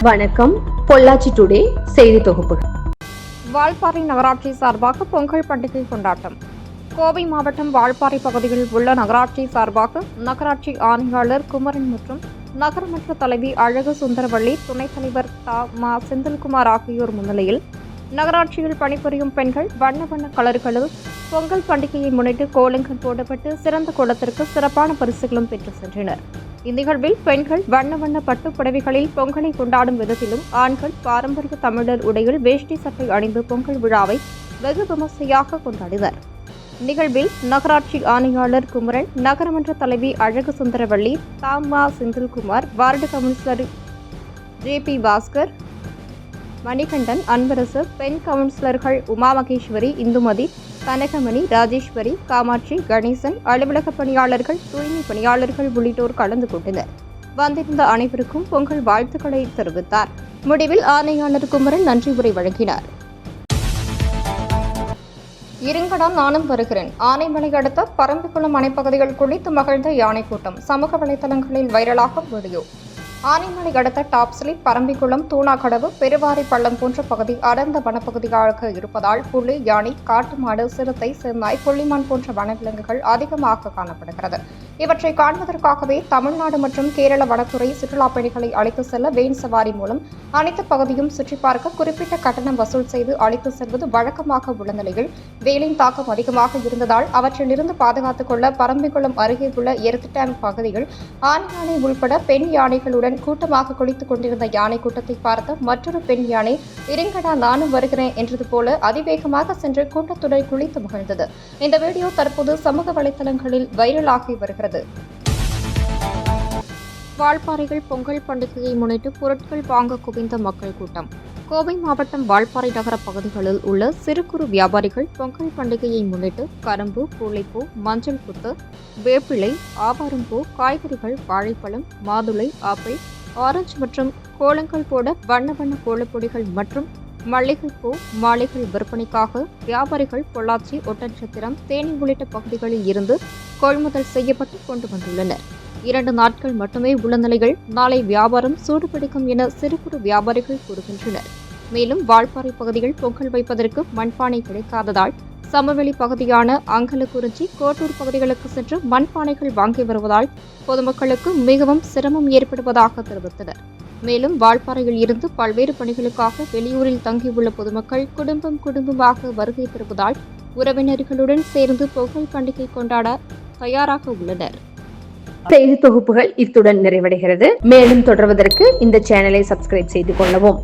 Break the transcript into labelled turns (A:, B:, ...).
A: வணக்கம். பொள்ளாச்சி டுடே செய்தி தொகுப்பு.
B: வால்பாறை நகராட்சி சார்பாக பொங்கல் பண்டிகை கொண்டாட்டம். கோவை மாவட்டம் வால்பாறை பகுதியில் உள்ள நகராட்சி சார்பாக நகராட்சி ஆணையாளர் குமரன் மற்றும் நகரமன்ற தலைவி அழகு சுந்தரவள்ளி, துணைத் தலைவர் மா. செந்தில்குமார் ஆகியோர் முன்னிலையில் நகராட்சியில் பணிபுரியும் பெண்கள் வண்ண வண்ண கலர்களில் பொங்கல் பண்டிகையை முன்னிட்டு கோலங்கள் போடப்பட்டு சிறந்த கோலத்திற்கு சிறப்பான பரிசுகளும் பெற்று சென்றனர். இந்நிகழ்வில் பெண்கள் வண்ண வண்ண பட்டு புடவைகளில் பொங்கலை கொண்டாடும் விதத்திலும் ஆண்கள் பாரம்பரிய தமிழர் உடையில் வேஷ்டி சட்டை அணிந்து பொங்கல் விழாவை வெகு விமர்சையாக கொண்டாடினர். நிகழ்வில் நகராட்சி ஆணையாளர் குமரன், நகரமன்ற தலைவி அழகு சுந்தரவள்ளி, மா. Senthilkumar, ward councillor JP. Bhaskar, Manikandan, Anbarasu, பெண் கவுன்சிலர்கள் உமா மகேஸ்வரி, இந்துமதி, கனகமணி, ராஜேஸ்வரி, காமாட்சி, கணேசன், அலுவலக பணியாளர்கள், தூய்மை பணியாளர்கள் உள்ளிட்டோர் கலந்து கொண்டனர். வந்திருந்த அனைவருக்கும் பொங்கல் வாழ்த்துக்களை தெரிவித்தார். முடிவில் ஆணையாளர் குமரன் நன்றி உரை வழங்கினார். இருங்கடா நானும் வருகிறேன். ஆனைமலை அடுத்த பரம்பிக்குளம் அணைப்பகுதிகள் குளித்து மகிழ்ந்த யானை கூட்டம். சமூக வலைதளங்களில் வைரலாகும் வீடியோ. ஆனைமலை அடுத்த டாப்ஸ்லிப், பரம்பிக்குளம், தூணாக்கடவு, பெருவாரி பள்ளம் போன்ற பகுதி அடர்ந்த வனப்பகுதியாக இருப்பதால் புலி, யானை, காட்டு மாடு, சிறுத்தை, சென்னாய், புள்ளிமான் போன்ற வனவிலங்குகள் அதிகமாக காணப்படுகிறது. இவற்றை காண்பதற்காகவே தமிழ்நாடு மற்றும் கேரள வனத்துறை சுற்றுலாப் பயணிகளை அழைத்து செல்ல வேன் சவாரி மூலம் அனைத்து பகுதியும் சுற்றி பார்க்க குறிப்பிட்ட கட்டணம் வசூல் செய்து அழைத்து செல்வது வழக்கமாக உள்ள நிலையில் வெயிலின் தாக்கம் அதிகமாக இருந்ததால் அவற்றிலிருந்து பாதுகாத்துக் கொள்ள பரம்பிக்குளம் அருகே உள்ள எர்த் டேம் பகுதியில் ஆண் யானை உள்பட பெண் யானைகளுடன் கூட்டமாக குளித்துக் கொண்டிருந்த யானை கூட்டத்தை பார்த்த மற்றொரு பெண் யானை இருங்கடா நானும் வருகிறேன் என்றது போல அதிவேகமாக சென்று கூட்டத்துடன் குளித்து மகிழ்ந்தது. இந்த வீடியோ தற்போது சமூக வலைதளங்களில் வைரலாகி வருகிறது. வால்பாறையில் பொங்கல் பண்டிகையை முன்னிட்டு பொருட்கள் வாங்க குவிந்த மக்கள் கூட்டம். கோவை மாவட்டம் வால்பாறை நகர பகுதிகளில் உள்ள சிறு குறு வியாபாரிகள் பொங்கல் பண்டிகையை முன்னிட்டு கரும்பு, பூளைப்பூ, மஞ்சள் குத்து, வேப்பிலை, ஆவாரம்பூ, காய்கறிகள், வாழைப்பழம், மாதுளை, ஆப்பிள், ஆரஞ்சு மற்றும் கோலங்கள் போட வண்ண வண்ண கோலப்பொடிகள் மற்றும் மல்லிகைப்பூ மாலைகள் விற்பனைக்காக வியாபாரிகள் பொள்ளாச்சி, ஒட்டன்சத்திரம், தேனி உள்ளிட்ட பகுதிகளில் இருந்து கொள்முதல் செய்யப்பட்டு கொண்டு வந்துள்ளனர். 2 நாட்கள் மட்டுமே உள்ள நிலையில் நாளை வியாபாரம் சூடுபிடிக்கும் என சிறு குறு வியாபாரிகள் கூறுகின்றனர். மேலும் வால்பாறை பகுதியில் பொங்கல் வைப்பதற்கு மண்பானை கிடைக்காததால் சமவெளி பகுதியான அங்கலக்குறிச்சி, கோட்டூர் பகுதிகளுக்கு சென்று மண்பானைகள் வாங்கி வருவதால் பொதுமக்களுக்கு மிகவும் சிரமம் ஏற்படுவதாக தெரிவித்தனர். மேலும் வால்பாறையில் இருந்து பல்வேறு பணிகளுக்காக வெளியூரில் தங்கியுள்ள பொதுமக்கள் குடும்பமாக வருகை தருவதால் உறவினர்களுடன் சேர்ந்து பொங்கல் பண்டிகை கொண்டாட தயாராக உள்ளனர்.
A: செய்தி தொகுப்புகள் இத்துடன் நிறைவடைகிறது. மேலும் தொடர்வதற்கு இந்த சேனலை சப்ஸ்கிரைப் செய்து கொள்ளவும்.